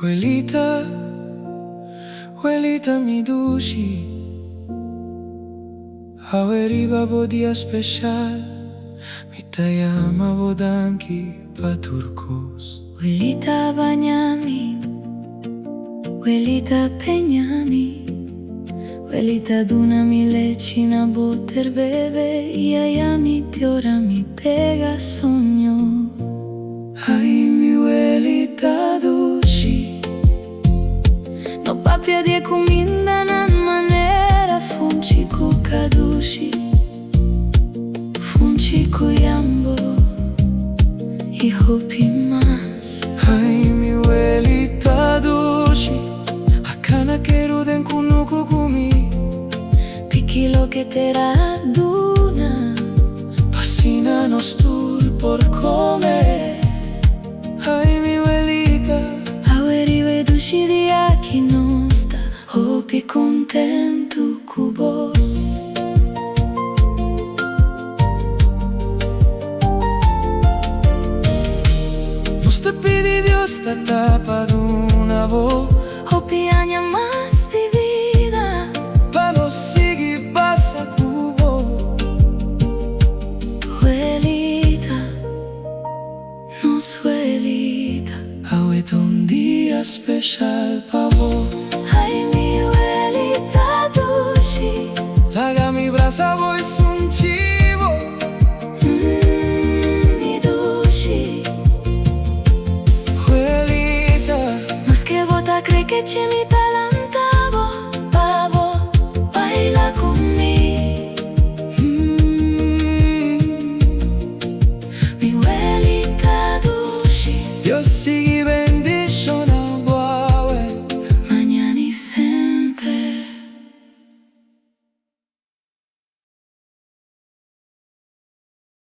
Abuelita, abuelita mi dushi, haweri babo dia special, mi tayama bodanki paturkos. Abuelita bañami, abuelita peñami, abuelita dunami leche na boter bebe, y ayami tiora mi pega sogno. Ay mi abuelita dushi, no papia die kuminda nan manera funchi ku kadushi, funchi ku yambo y hopi mas. ay mi abuelita dushi, akana keruden kunuku gumi, Piki lo que te raduna, pasina nos tur por comer. Ay mi abuelita, aweri vedushi di aki nosta, hopi contento kubo. nos te pidi Dios te tapa de una voz, Hopi aña más di vida, pa no seguir pasa cubo. abuelita, no suelita. Ahorita un día especial pa vos, Ay mi abuelita dushi, laga mi brasa voy un chivo. mi dushi. Abuelita, Más que bota cree que c'è mi talantavo, babo, baila conmigo. Mi abuelita dushi, Dios sigue